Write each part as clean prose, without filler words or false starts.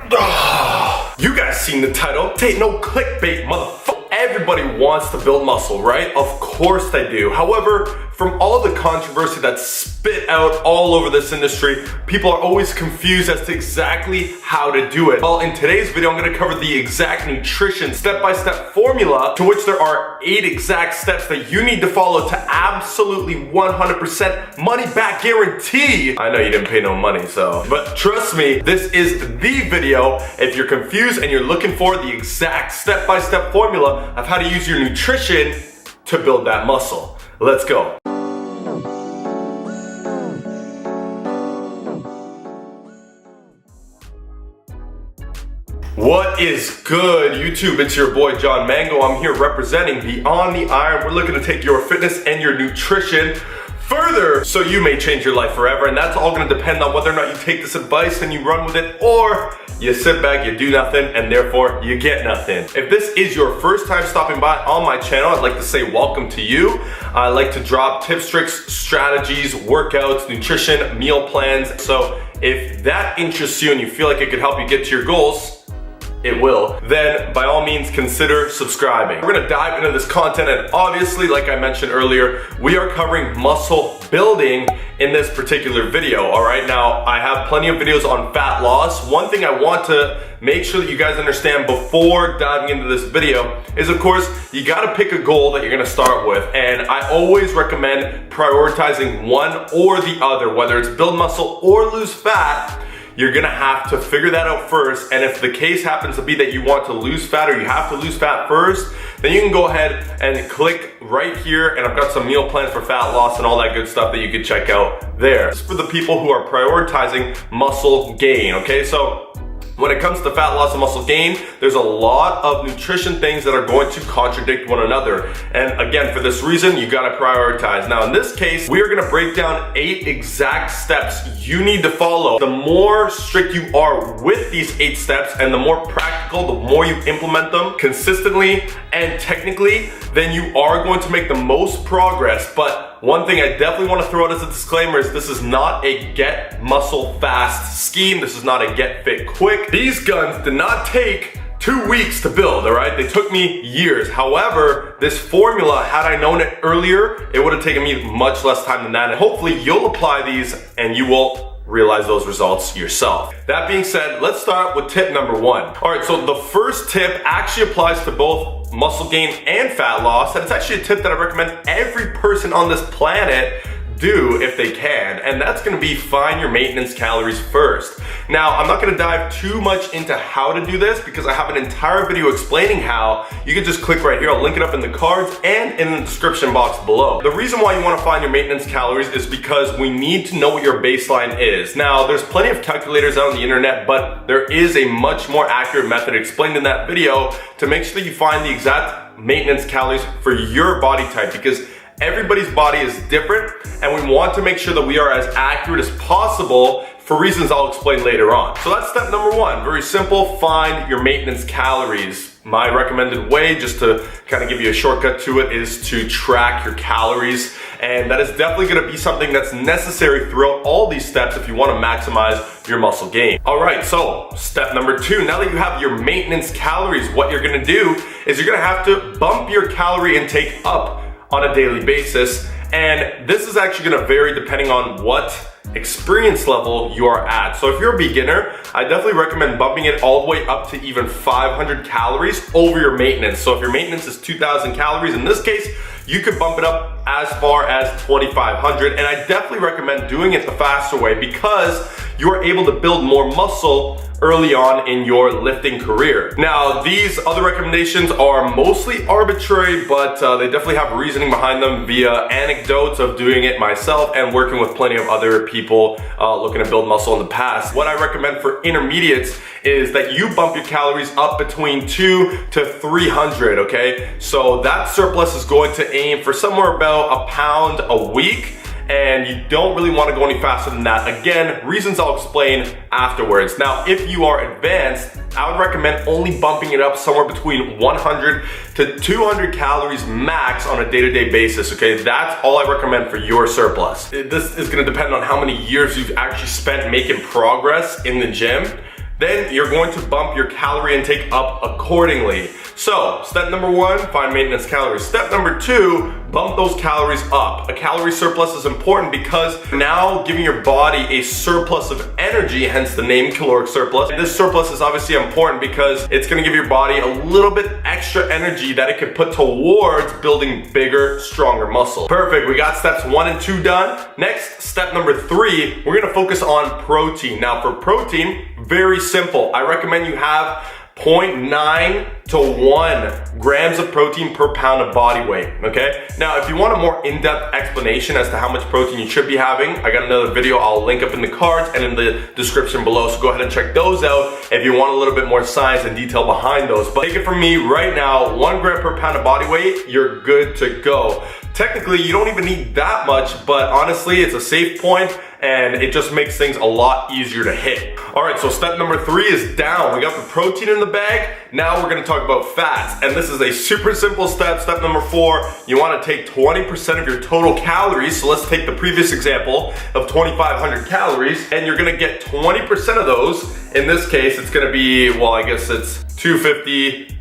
You guys seen the title. It ain't no clickbait, motherfucker. Everybody wants to build muscle, right? Of course they do. However, from all the controversy that's spit out all over this industry, people are always confused as to exactly how to do it. Well, in today's video, I'm gonna cover the exact nutrition step-by-step formula to which there are 8 exact steps that you need to follow to absolutely 100% money back guarantee. I know you didn't pay no money, but trust me, this is the video if you're confused and you're looking for the exact step-by-step formula of how to use your nutrition to build that muscle. Let's go. What is good, YouTube? It's your boy John Mango. I'm here representing Beyond the Iron. We're looking to take your fitness and your nutrition further so you may change your life forever, and that's all going to depend on whether or not you take this advice and you run with it, or you sit back, you do nothing, and therefore you get nothing. If this is your first time stopping by on my channel, I'd like to say welcome to you. I like to drop tips, tricks, strategies, workouts, nutrition, meal plans. So if that interests you and you feel like it could help you get to your goals, it will, then by all means consider subscribing. We're gonna dive into this content, and obviously, like I mentioned earlier, we are covering muscle building in this particular video, all right? Now, I have plenty of videos on fat loss. One thing I want to make sure that you guys understand before diving into this video is, of course, you gotta pick a goal that you're gonna start with, and I always recommend prioritizing one or the other, whether it's build muscle or lose fat. You're gonna have to figure that out first, and if the case happens to be that you want to lose fat or you have to lose fat first, then you can go ahead and click right here, and I've got some meal plans for fat loss and all that good stuff that you can check out there. It's for the people who are prioritizing muscle gain, okay? So when it comes to fat loss and muscle gain, there's a lot of nutrition things that are going to contradict one another. And again, for this reason, you gotta prioritize. Now in this case, we are gonna break down 8 exact steps you need to follow. The more strict you are with these 8 steps and the more practical, the more you implement them consistently and technically, then you are going to make the most progress. But one thing I definitely want to throw out as a disclaimer is this is not a get muscle fast scheme. This is not a get fit quick. These guns did not take 2 weeks to build, all right? They took me years. However, this formula, had I known it earlier, it would have taken me much less time than that. And hopefully you'll apply these and you will realize those results yourself. That being said, let's start with tip number 1. All right, so the first tip actually applies to both muscle gain and fat loss, and it's actually a tip that I recommend every person on this planet do if they can, and that's gonna be find your maintenance calories first. Now, I'm not gonna dive too much into how to do this because I have an entire video explaining how. You can just click right here, I'll link it up in the cards and in the description box below. The reason why you wanna find your maintenance calories is because we need to know what your baseline is. Now, there's plenty of calculators out on the internet, but there is a much more accurate method explained in that video to make sure that you find the exact maintenance calories for your body type, because everybody's body is different, and we want to make sure that we are as accurate as possible for reasons I'll explain later on. So that's step number 1. Very simple, find your maintenance calories. My recommended way, just to kind of give you a shortcut to it, is to track your calories. And that is definitely gonna be something that's necessary throughout all these steps if you wanna maximize your muscle gain. All right, so step number 2, now that you have your maintenance calories, what you're gonna do is you're gonna have to bump your calorie intake up on a daily basis, and this is actually gonna vary depending on what experience level you are at. So if you're a beginner, I definitely recommend bumping it all the way up to even 500 calories over your maintenance. So if your maintenance is 2,000 calories, in this case, you could bump it up as far as 2,500, and I definitely recommend doing it the faster way because you are able to build more muscle early on in your lifting career. Now, these other recommendations are mostly arbitrary, but they definitely have reasoning behind them via anecdotes of doing it myself and working with plenty of other people looking to build muscle in the past. What I recommend for intermediates is that you bump your calories up between 200 to 300, okay? So that surplus is going to aim for somewhere about a pound a week, and you don't really want to go any faster than that. Again, reasons I'll explain afterwards. Now, if you are advanced, I would recommend only bumping it up somewhere between 100 to 200 calories max on a day-to-day basis, okay? That's all I recommend for your surplus. This is gonna depend on how many years you've actually spent making progress in the gym. then you're going to bump your calorie intake up accordingly. So, step number 1, find maintenance calories. Step number 2, bump those calories up. A calorie surplus is important because now giving your body a surplus of energy, hence the name caloric surplus. And this surplus is obviously important because it's gonna give your body a little bit extra energy that it can put towards building bigger, stronger muscle. Perfect, we got steps 1 and 2 done. Next, step number 3, we're gonna focus on protein. Now for protein, very simple. I recommend you have 0.9 to 1 grams of protein per pound of body weight, okay? Now, if you want a more in-depth explanation as to how much protein you should be having, I got another video I'll link up in the cards and in the description below, so go ahead and check those out if you want a little bit more science and detail behind those. But take it from me right now, 1 gram per pound of body weight, you're good to go. Technically, you don't even need that much, but honestly, it's a safe point and it just makes things a lot easier to hit. All right, so step number 3 is down. We got the protein in the bag. Now we're gonna talk about fats, and this is a super simple step. Step number 4, you wanna take 20% of your total calories. So let's take the previous example of 2,500 calories, and you're gonna get 20% of those. In this case, it's gonna be, well, I guess it's 250.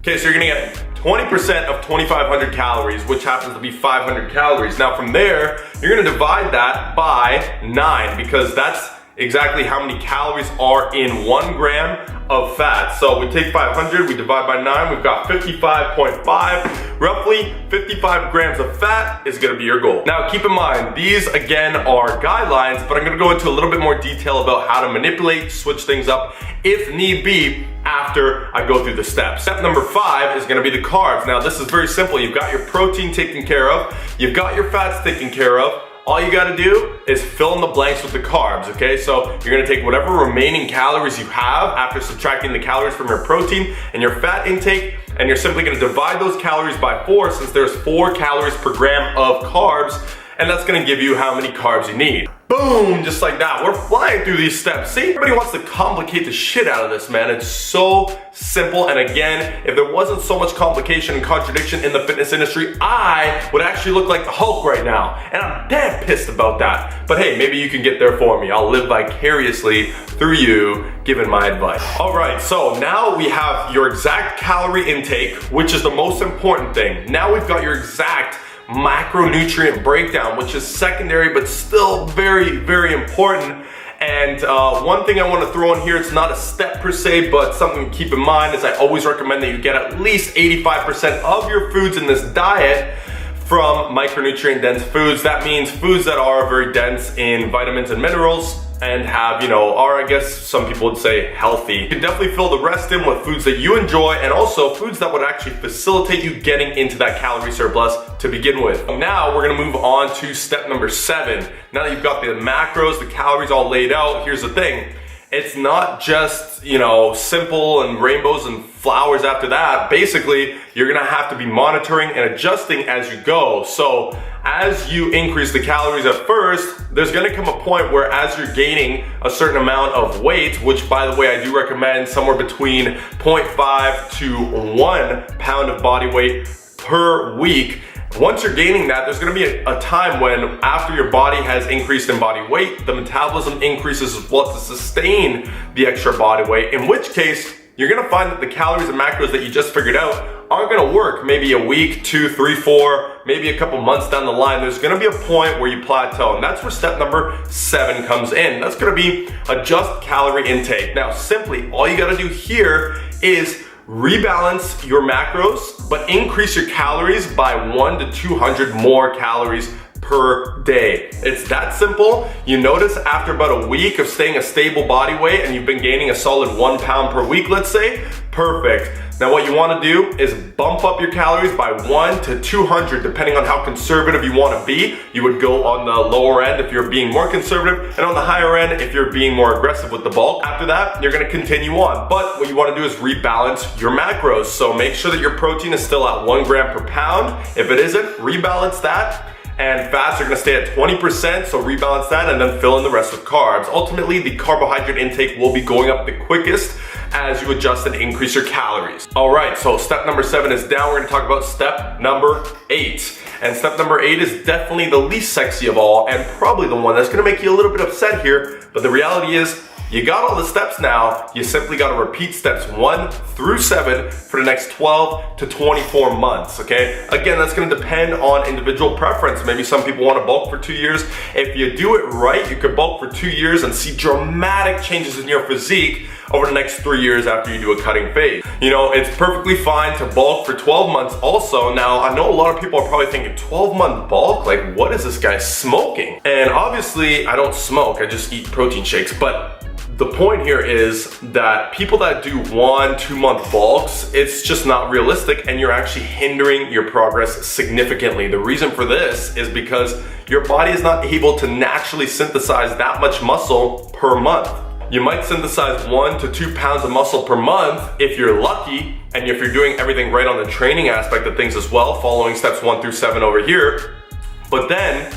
Okay, so you're gonna get 20% of 2,500 calories, which happens to be 500 calories. Now from there, you're gonna divide that by 9 because that's exactly how many calories are in 1 gram of fat. So we take 500, we divide by 9, we've got 55.5. Roughly 55 grams of fat is gonna be your goal. Now keep in mind, these again are guidelines, but I'm gonna go into a little bit more detail about how to manipulate, switch things up if need be after I go through the steps. Step number 5 is gonna be the carbs. Now this is very simple. You've got your protein taken care of, you've got your fats taken care of. All you gotta do is fill in the blanks with the carbs, okay? So you're gonna take whatever remaining calories you have after subtracting the calories from your protein and your fat intake, and you're simply gonna divide those calories by 4 since there's 4 calories per gram of carbs, and that's gonna give you how many carbs you need. Boom, just like that. We're flying through these steps. See, everybody wants to complicate the shit out of this, man. It's so simple, and again, if there wasn't so much complication and contradiction in the fitness industry, I would actually look like the Hulk right now, and I'm damn pissed about that. But hey, maybe you can get there for me. I'll live vicariously through you, giving my advice. All right, so now we have your exact calorie intake, which is the most important thing. Now we've got your exact macronutrient breakdown, which is secondary but still very, very important. And one thing I want to throw in here, it's not a step per se, but something to keep in mind is I always recommend that you get at least 85% of your foods in this diet from micronutrient dense foods. That means foods that are very dense in vitamins and minerals and have, are, I guess some people would say, healthy. You can definitely fill the rest in with foods that you enjoy and also foods that would actually facilitate you getting into that calorie surplus to begin with. Now we're gonna move on to step number 7. Now that you've got the macros, the calories all laid out, here's the thing. It's not just, simple and rainbows and flowers after that. Basically, you're gonna have to be monitoring and adjusting as you go. So as you increase the calories at first, there's gonna come a point where as you're gaining a certain amount of weight, which by the way, I do recommend somewhere between 0.5 to 1 pound of body weight per week. Once you're gaining that, there's gonna be a time when after your body has increased in body weight, the metabolism increases as well to sustain the extra body weight, in which case, you're gonna find that the calories and macros that you just figured out aren't gonna work maybe a week, 2, 3, 4, maybe a couple months down the line. There's gonna be a point where you plateau, and that's where step number 7 comes in. That's gonna be adjust calorie intake. Now, simply, all you gotta do here is rebalance your macros, but increase your calories by 100 to 200 more calories per day. It's that simple. You notice after about a week of staying a stable body weight and you've been gaining a solid 1 pound per week, let's say, perfect. Now what you wanna do is bump up your calories by 1 to 200, depending on how conservative you wanna be. You would go on the lower end if you're being more conservative, and on the higher end if you're being more aggressive with the bulk. After that, you're gonna continue on. But what you wanna do is rebalance your macros. So make sure that your protein is still at 1 gram per pound. If it isn't, rebalance that. And fats are gonna stay at 20%, so rebalance that and then fill in the rest with carbs. Ultimately, the carbohydrate intake will be going up the quickest as you adjust and increase your calories. All right, so step number 7 is down. We're gonna talk about step number 8. And step number 8 is definitely the least sexy of all and probably the one that's gonna make you a little bit upset here, but the reality is You got all the steps now, you simply gotta repeat steps 1 through 7 for the next 12 to 24 months, okay? Again, that's gonna depend on individual preference. Maybe some people wanna bulk for 2 years. If you do it right, you could bulk for 2 years and see dramatic changes in your physique over the next 3 years after you do a cutting phase. You know, it's perfectly fine to bulk for 12 months also. Now, I know a lot of people are probably thinking, 12-month bulk? Like, what is this guy smoking? And obviously, I don't smoke, I just eat protein shakes, but the point here is that people that do 1-2 month bulks, it's just not realistic and you're actually hindering your progress significantly. The reason for this is because your body is not able to naturally synthesize that much muscle per month. You might synthesize 1 to 2 pounds of muscle per month if you're lucky, and if you're doing everything right on the training aspect of things as well, following steps 1 through 7 over here. But then,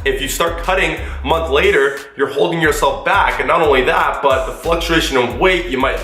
if you start cutting a month later, you're holding yourself back. And not only that, but the fluctuation in weight, you might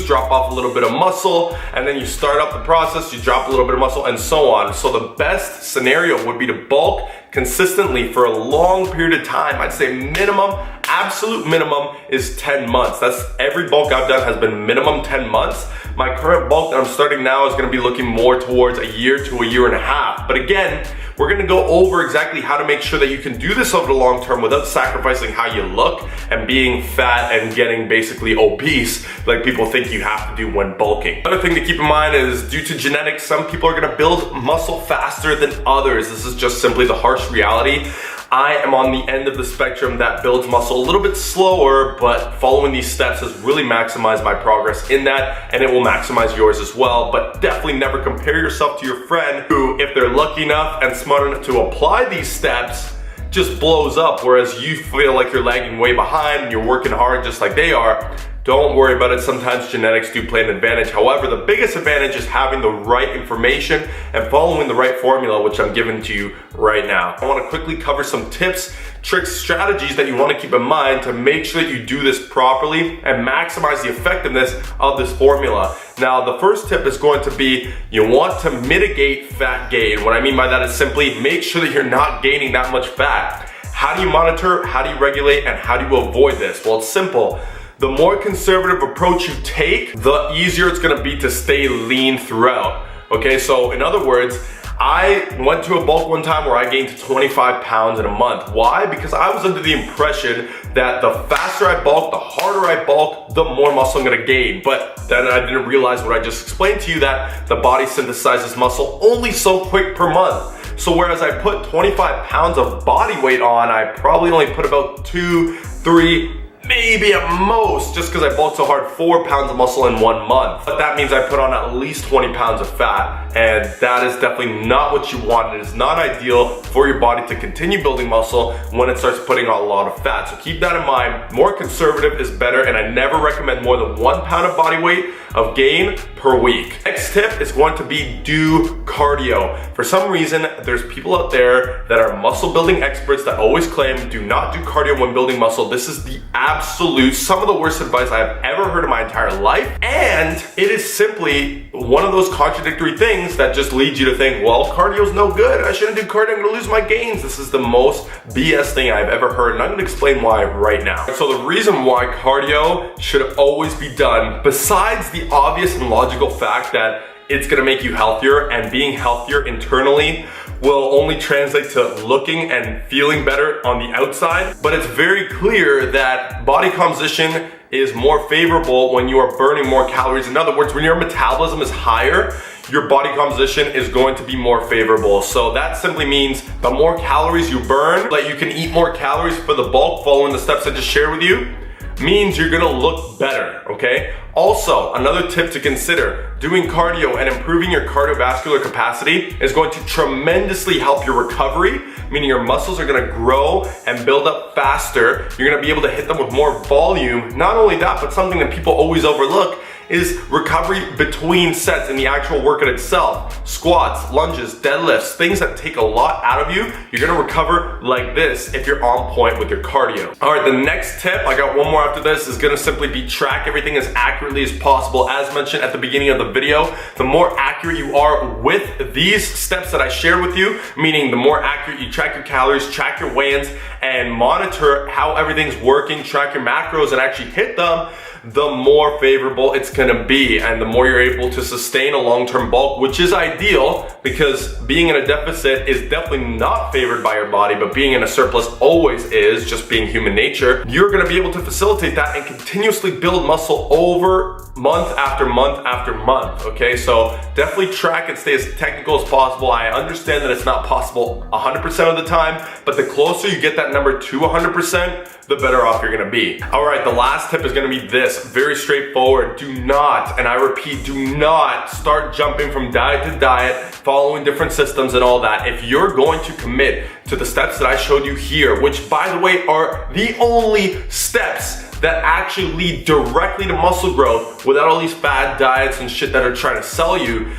drop off a little bit of muscle, and then you start up the process, you drop a little bit of muscle, and so on. So the best scenario would be to bulk consistently for a long period of time. I'd say minimum, absolute minimum is 10 months. That's every bulk I've done has been minimum 10 months. My current bulk that I'm starting now is gonna be looking more towards a year to a year and a half. But again, we're gonna go over exactly how to make sure that you can do this over the long term without sacrificing how you look and being fat and getting basically obese like people think you have to do when bulking. Another thing to keep in mind is due to genetics, some people are gonna build muscle faster than others. This is just simply the harsh reality. I am on the end of the spectrum that builds muscle a little bit slower, but following these steps has really maximized my progress in that, and it will maximize yours as well. But definitely never compare yourself to your friend who, if they're lucky enough and smart enough to apply these steps, just blows up, whereas you feel like you're lagging way behind and you're working hard just like they are. Don't worry about it. Sometimes genetics do play an advantage. However, the biggest advantage is having the right information and following the right formula, which I'm giving to you right now. I want to quickly cover some tips, tricks, strategies that you want to keep in mind to make sure that you do this properly and maximize the effectiveness of this formula. Now, the first tip is going to be you want to mitigate fat gain. What I mean by that is simply make sure that you're not gaining that much fat. How do you monitor, how do you regulate, and how do you avoid this? Well, it's simple. The more conservative approach you take, the easier it's gonna be to stay lean throughout. Okay, so in other words, I went to a bulk one time where I gained 25 pounds in a month. Why? Because I was under the impression that the faster I bulk, the harder I bulk, the more muscle I'm gonna gain. But then I didn't realize what I just explained to you, that the body synthesizes muscle only so quick per month. So whereas I put 25 pounds of body weight on, I probably only put about 2, 3, maybe at most, just because I bulked so hard, 4 pounds of muscle in 1 month. But that means I put on at least 20 pounds of fat, and that is definitely not what you want. It is not ideal for your body to continue building muscle when it starts putting on a lot of fat. So keep that in mind. More conservative is better, and I never recommend more than 1 pound of body weight of gain per week. Next tip is going to be do cardio. For some reason, there's people out there that are muscle building experts that always claim do not do cardio when building muscle. This is the absolute, some of the worst advice I have ever heard in my entire life. And it is simply one of those contradictory things that just leads you to think, well, cardio's no good. I shouldn't do cardio, I'm gonna lose my gains. This is the most BS thing I've ever heard, and I'm gonna explain why right now. So the reason why cardio should always be done, besides the obvious and logical fact that it's gonna make you healthier, and being healthier internally will only translate to looking and feeling better on the outside. But it's very clear that body composition is more favorable when you are burning more calories. In other words, when your metabolism is higher, your body composition is going to be more favorable. So that simply means the more calories you burn, that you can eat more calories for the bulk following the steps I just shared with you, means you're gonna look better, okay? Also, another tip to consider, doing cardio and improving your cardiovascular capacity is going to tremendously help your recovery, meaning your muscles are gonna grow and build up faster. You're gonna be able to hit them with more volume. Not only that, but something that people always overlook is recovery between sets in the actual workout itself. Squats, lunges, deadlifts, things that take a lot out of you, you're gonna recover like this if you're on point with your cardio. All right, the next tip, I got one more after this, is gonna simply be track everything as accurately as possible. As mentioned at the beginning of the video, the more accurate you are with these steps that I shared with you, meaning the more accurate you track your calories, track your weigh-ins, and monitor how everything's working, track your macros and actually hit them, the more favorable it's gonna be and the more you're able to sustain a long-term bulk, which is ideal because being in a deficit is definitely not favored by your body, but being in a surplus always is, just being human nature. You're gonna be able to facilitate that and continuously build muscle over month after month after month, okay? So definitely track and stay as technical as possible. I understand that it's not possible 100% of the time, but the closer you get that number to 100%, the better off you're gonna be. All right, the last tip is gonna be this, very straightforward. Do not, and I repeat, do not start jumping from diet to diet, following different systems and all that. If you're going to commit to the steps that I showed you here, which by the way are the only steps that actually lead directly to muscle growth without all these fad diets and shit that are trying to sell you,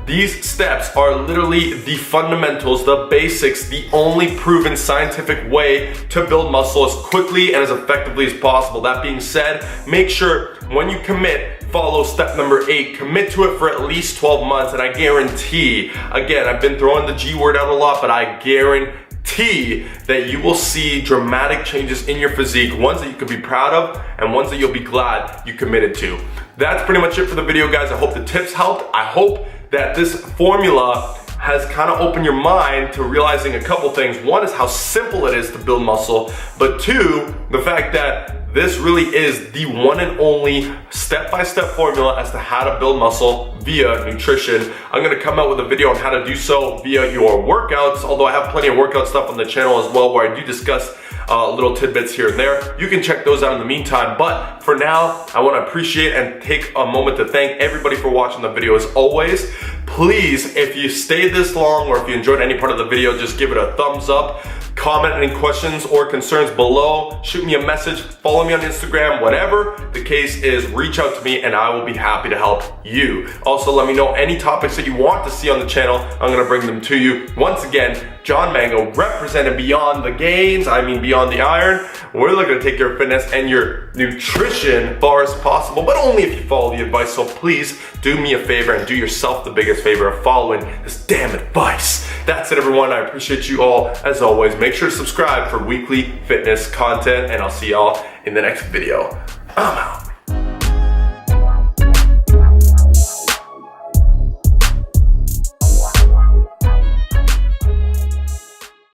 these steps are literally the fundamentals, the basics, the only proven scientific way to build muscle as quickly and as effectively as possible. That being said, make sure when you commit, follow step number 8, commit to it for at least 12 months, and I guarantee, again, I've been throwing the G word out a lot, but I guarantee that you will see dramatic changes in your physique, ones that you could be proud of and ones that you'll be glad you committed to. That's pretty much it for the video, guys. I hope the tips helped. I hope that this formula has kind of opened your mind to realizing a couple things. One is how simple it is to build muscle, but two, the fact that this really is the one and only step-by-step formula as to how to build muscle via nutrition. I'm gonna come out with a video on how to do so via your workouts, although I have plenty of workout stuff on the channel as well where I do discuss little tidbits here and there. You can check those out in the meantime, but for now, I wanna appreciate and take a moment to thank everybody for watching the video as always. Please, if you stayed this long or if you enjoyed any part of the video, just give it a thumbs up. Comment any questions or concerns below, shoot me a message, follow me on Instagram, whatever the case is, reach out to me and I will be happy to help you. Also, let me know any topics that you want to see on the channel. I'm gonna bring them to you. Once again, John Mango, representing Beyond the Gains, I mean Beyond the Iron. We're looking to take your fitness and your nutrition far as possible, but only if you follow the advice. So please do me a favor and do yourself the biggest favor of following this damn advice. That's it, everyone. I appreciate you all as always. Make sure to subscribe for weekly fitness content and I'll see y'all in the next video. I'm out.